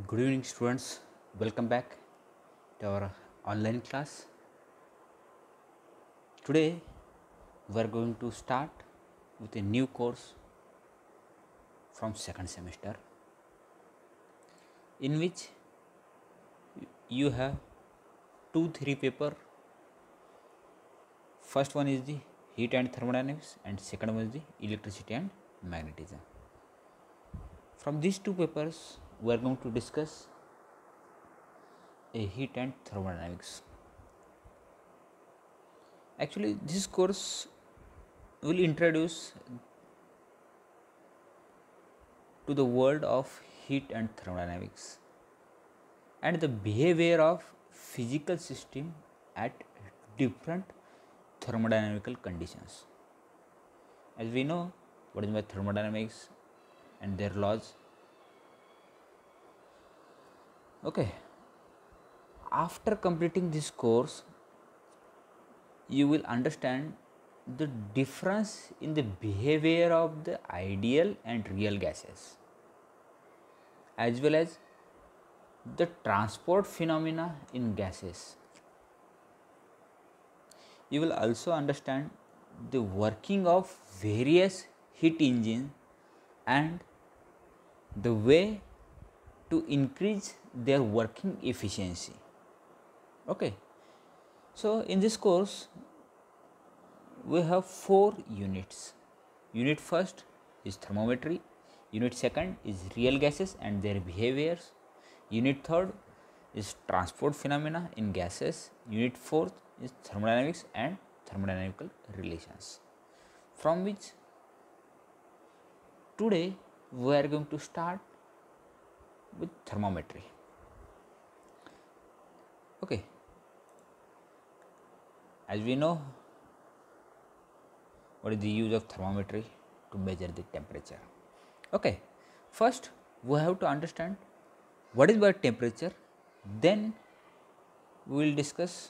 Good evening, students. Welcome back to our online class. Today, we are going to start with a new course from second semester, in which you have two theory paper. First one is the heat and thermodynamics, and second one is the electricity and magnetism. From these two papers, we are going to discuss a heat and thermodynamics. Actually, this course will introduce to the world of heat and thermodynamics and the behavior of physical system at different thermodynamical conditions. As we know what is by thermodynamics and their laws. Okay, after completing this course, you will understand the difference in the behavior of the ideal and real gases, as well as the transport phenomena in gases. You will also understand the working of various heat engines and the way to increase their working efficiency. Okay, so in this course we have 4 units. Unit first is thermometry, unit second is real gases and their behaviors, unit third is transport phenomena in gases, unit fourth is thermodynamics and thermodynamical relations, from which today we are going to start with thermometry. Okay, as we know what is the use of thermometry to measure the temperature. Okay, first we have to understand what is by temperature, then we will discuss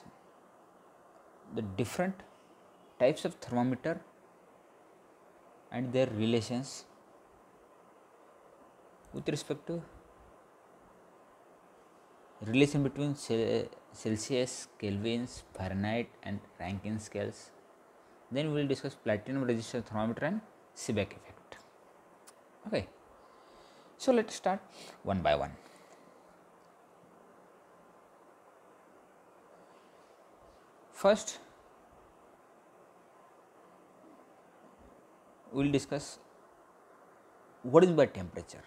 the different types of thermometer and their relations with respect to relation between Celsius, Kelvins, Fahrenheit and Rankine scales. Then we will discuss platinum resistor thermometer and Seebeck effect. Okay, so let's start one by one. First, we will discuss what is by temperature.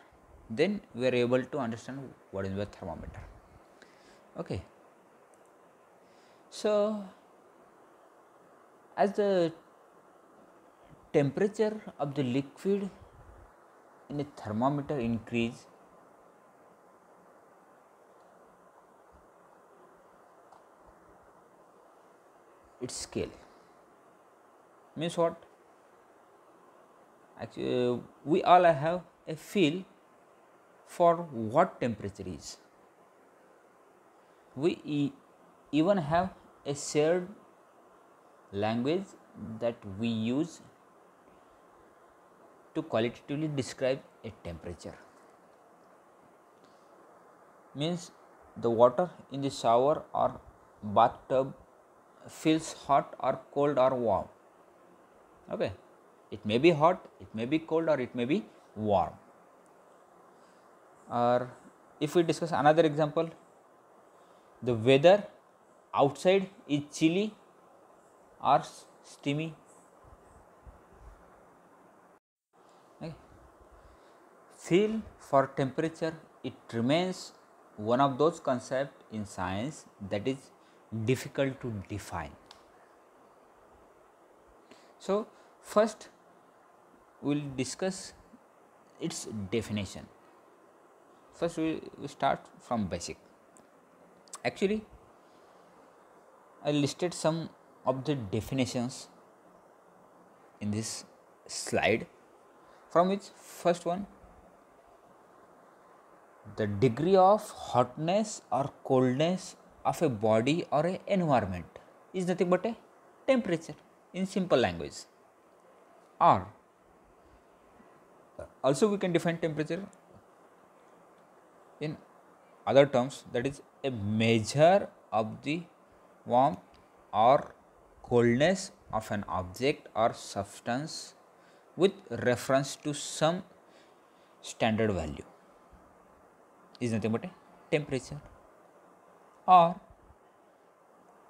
Then we are able to understand what is by thermometer. Okay, so as the temperature of the liquid in a thermometer increase, its scale means what? Actually, we all have a feel for what temperature is. We even have a shared language that we use to qualitatively describe a temperature. Means the water in the shower or bathtub feels hot or cold or warm. Okay, it may be hot, it may be cold or it may be warm. Or if we discuss another example, the weather outside is chilly or steamy. Okay. Feel for temperature, it remains one of those concepts in science that is difficult to define. So first we will discuss its definition. First we start from basic. Actually, I listed some of the definitions in this slide, from which first one, the degree of hotness or coldness of a body or an environment is nothing but a temperature in simple language. Or also we can define temperature in other terms, that is a measure of the warmth or coldness of an object or substance with reference to some standard value is nothing but a temperature, or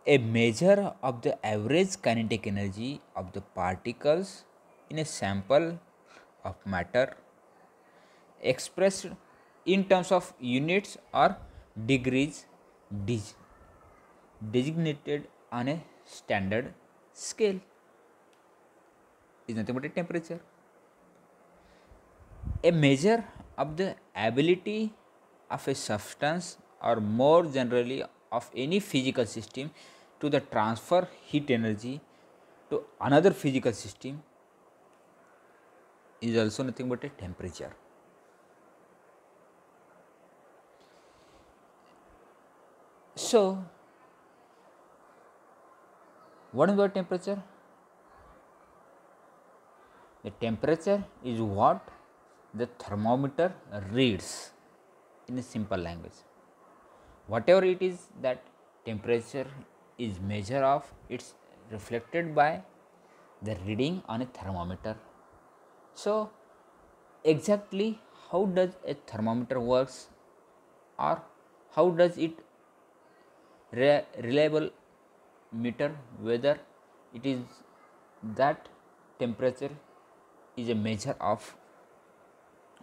a measure of the average kinetic energy of the particles in a sample of matter expressed in terms of units or degrees designated on a standard scale is nothing but a temperature. A measure of the ability of a substance, or more generally of any physical system, to the transfer heat energy to another physical system is also nothing but a temperature. So, what is the temperature? The temperature is what the thermometer reads in a simple language. Whatever it is that temperature is measure of, it's reflected by the reading on a thermometer. So, exactly how does a thermometer works, or how does it reliable meter whether it is that temperature is a measure of,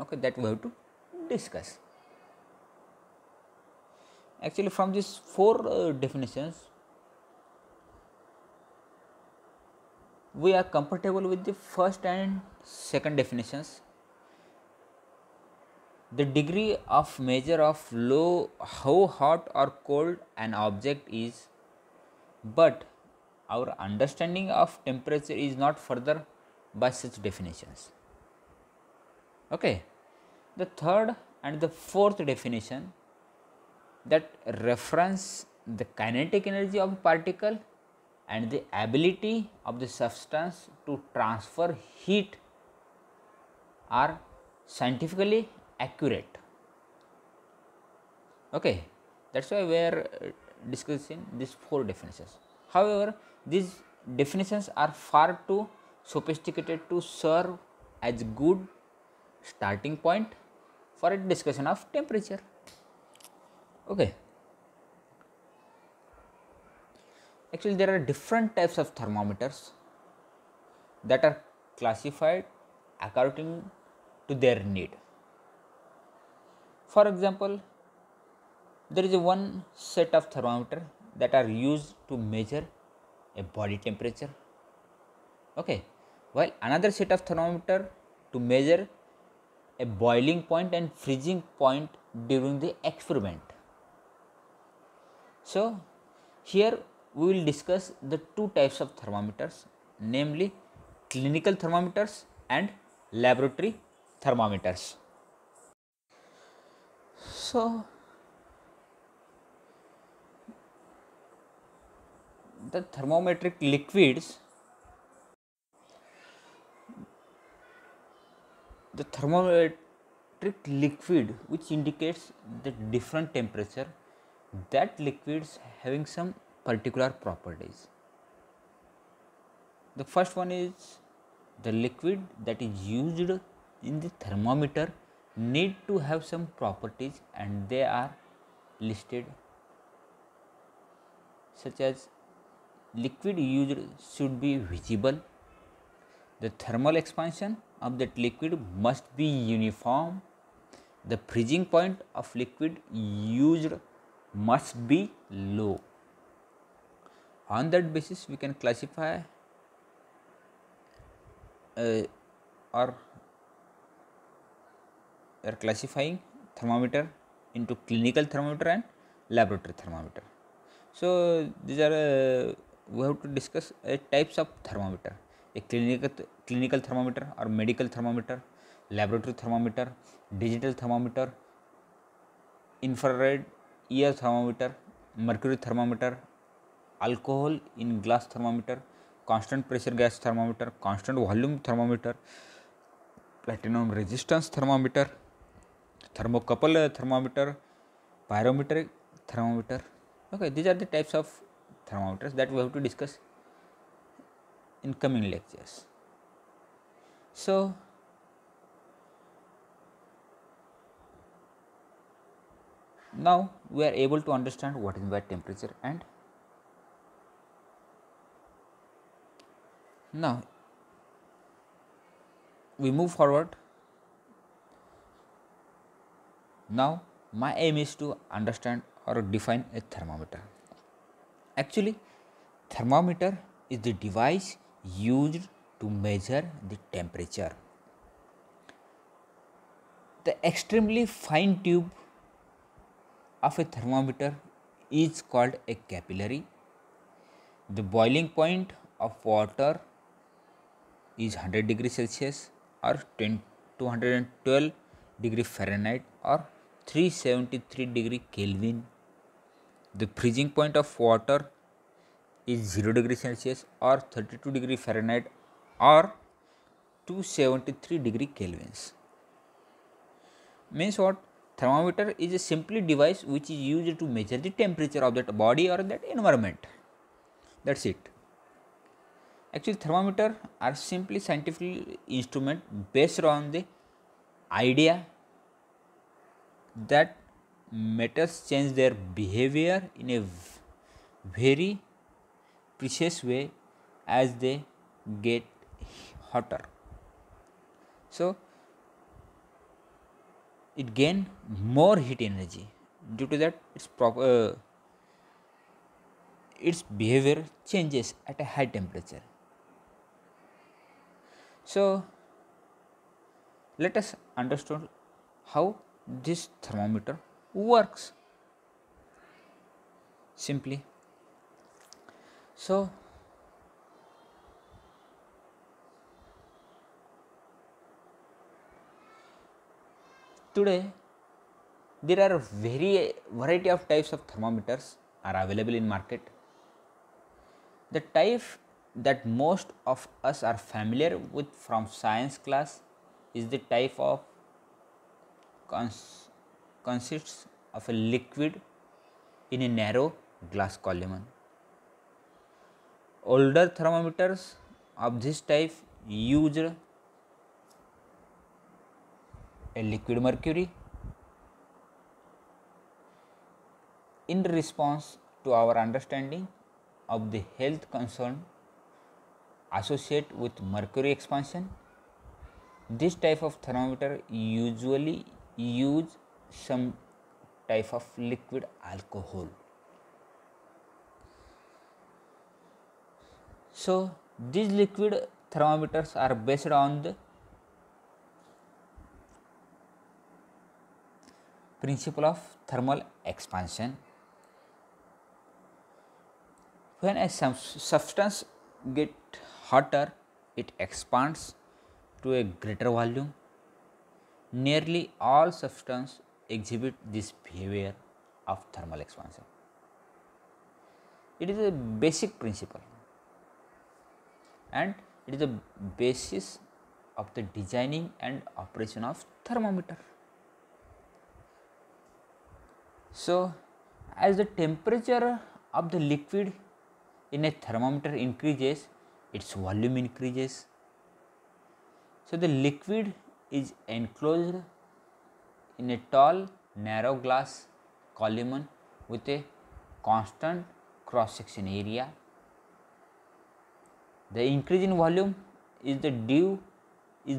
okay, that we have to discuss. Actually, from these four definitions, we are comfortable with the first and second definitions. The degree of measure of how hot or cold an object is, but our understanding of temperature is not further by such definitions. Okay, the third and the fourth definition that reference the kinetic energy of a particle and the ability of the substance to transfer heat are scientifically accurate. Okay, that's why we are discussing these four definitions. However, these definitions are far too sophisticated to serve as good starting point for a discussion of temperature. Okay. Actually, there are different types of thermometers that are classified according to their need. For example, there is one set of thermometer that are used to measure a body temperature. Okay, while another set of thermometer to measure a boiling point and freezing point during the experiment. So, here we will discuss the two types of thermometers, namely clinical thermometers and laboratory thermometers. So, the thermometric liquids, the thermometric liquid which indicates the different temperature, that liquids having some particular properties. The first one is the liquid that is used in the thermometer need to have some properties, and they are listed, such as liquid used should be visible, the thermal expansion of that liquid must be uniform, the freezing point of liquid used must be low. On that basis, we can classify or are classifying thermometer into clinical thermometer and laboratory thermometer. So, these are we have to discuss types of thermometer: a clinical thermometer or medical thermometer, laboratory thermometer, digital thermometer, infrared ear thermometer, mercury thermometer, alcohol in glass thermometer, constant pressure gas thermometer, constant volume thermometer, platinum resistance thermometer, thermocouple thermometer, pyrometric thermometer. Okay, these are the types of thermometers that we have to discuss in coming lectures. So, now we are able to understand what is by temperature, and now we move forward. Now my aim is to understand or define a thermometer. Actually, thermometer is the device used to measure the temperature. The extremely fine tube of a thermometer is called a capillary. The boiling point of water is 100 degrees Celsius or 212 degree Fahrenheit or 373 degree Kelvin. The freezing point of water is 0 degree Celsius or 32 degree Fahrenheit or 273 degree Kelvins. Means what? Thermometer is a simply device which is used to measure the temperature of that body or that environment. That's it. Actually, thermometer are simply scientific instrument based on the idea that metals change their behavior in a very precise way as they get hotter. So, it gain more heat energy. Due to that, its behavior changes at a high temperature. So, let us understand how this thermometer works simply. So, today there are variety of types of thermometers are available in market. The type that most of us are familiar with from science class is the type of consists of a liquid in a narrow glass column. Older thermometers of this type used a liquid mercury. In response to our understanding of the health concern associated with mercury expansion, this type of thermometer usually use some type of liquid alcohol. So, these liquid thermometers are based on the principle of thermal expansion. When a substance get hotter, it expands to a greater volume. Nearly all substances exhibit this behavior of thermal expansion. It is a basic principle and it is the basis of the designing and operation of thermometer. So, as the temperature of the liquid in a thermometer increases, its volume increases. So, the liquid is enclosed in a tall narrow glass column with a constant cross section area. The increase in volume is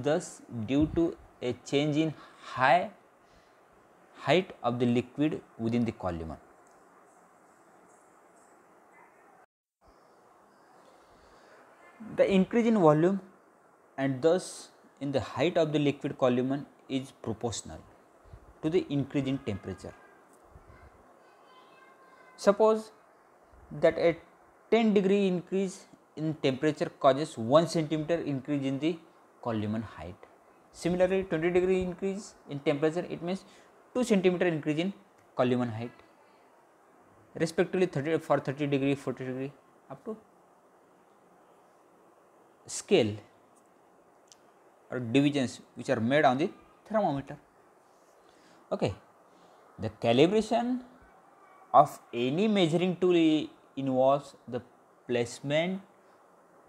thus due to a change in height of the liquid within the column. The increase in volume and thus in the height of the liquid column is proportional to the increase in temperature. Suppose that a 10 degree increase in temperature causes 1 centimeter increase in the column height. Similarly, 20 degree increase in temperature, it means 2 centimeter increase in column height, respectively 30 degree, 40 degree, up to scale or divisions which are made on the thermometer. Okay. The calibration of any measuring tool involves the placement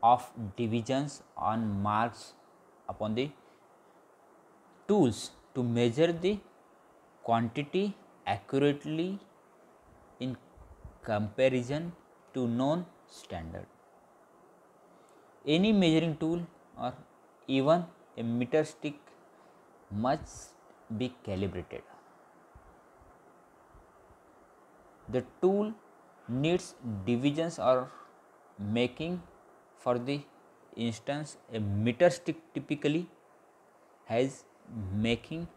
of divisions on marks upon the tools to measure the quantity accurately in comparison to known standard. Any measuring tool or even a meter stick must be calibrated. The tool needs divisions or making. For the instance, a meter stick typically has making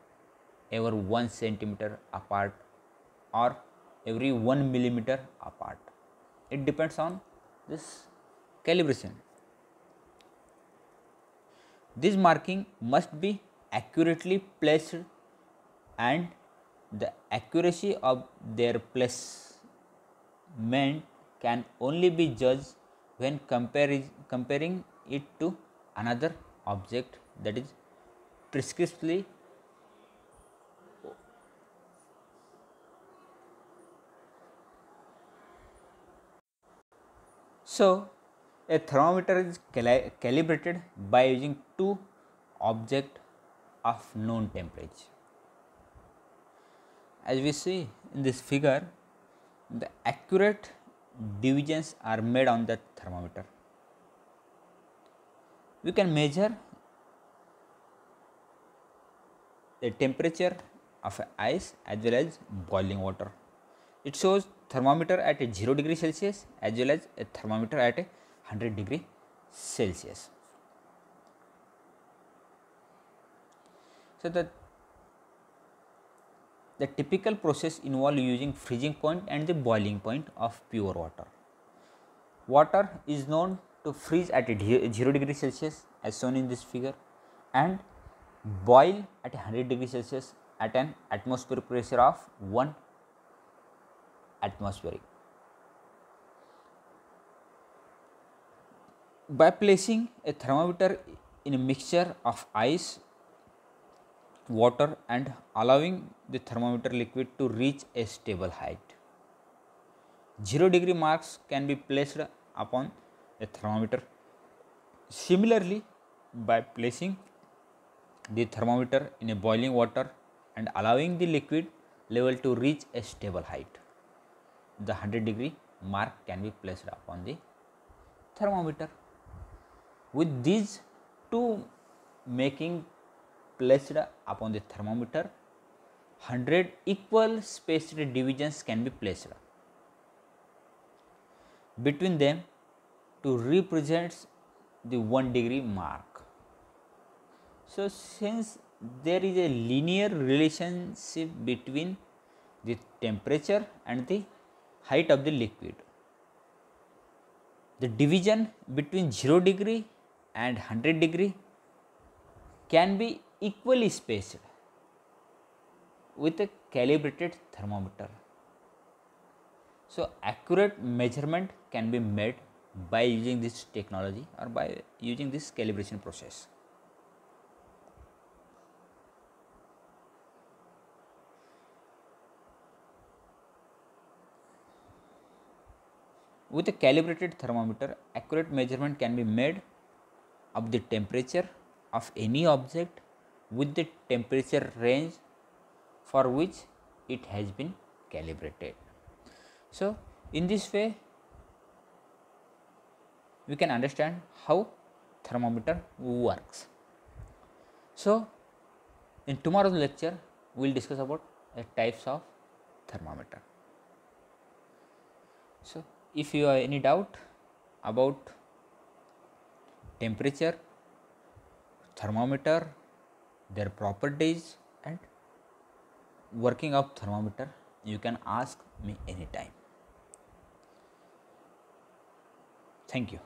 over 1 centimeter apart or every 1 millimeter apart. It depends on this calibration. This marking must be accurately placed and the accuracy of their placement can only be judged when comparing it to another object that is prescriptively. So, a thermometer is calibrated by using two objects of known temperature. As we see in this figure, the accurate divisions are made on the thermometer. We can measure the temperature of ice as well as boiling water. It shows thermometer at a 0 degree Celsius as well as a thermometer at a 100 degree Celsius. So, the typical process involves using freezing point and the boiling point of pure water. Water is known to freeze at a 0 degree Celsius as shown in this figure and boil at 100 degree Celsius at an atmospheric pressure of 1 atmospheric. By placing a thermometer in a mixture of ice, water and allowing the thermometer liquid to reach a stable height, 0 degree marks can be placed upon a thermometer. Similarly, by placing the thermometer in a boiling water and allowing the liquid level to reach a stable height, the 100 degree mark can be placed upon the thermometer. With these two making placed upon the thermometer, 100 equal spaced divisions can be placed between them to represent the 1 degree mark. So, since there is a linear relationship between the temperature and the height of the liquid, the division between 0 degree and 100 degree can be equally spaced with a calibrated thermometer. So, accurate measurement can be made by using this technology or by using this calibration process. With a calibrated thermometer, accurate measurement can be made of the temperature of any object with the temperature range for which it has been calibrated. So, in this way we can understand how thermometer works. So, in tomorrow's lecture we will discuss about types of thermometer. So, if you have any doubt about temperature, thermometer, their properties and working of thermometer, you can ask me anytime. Thank you.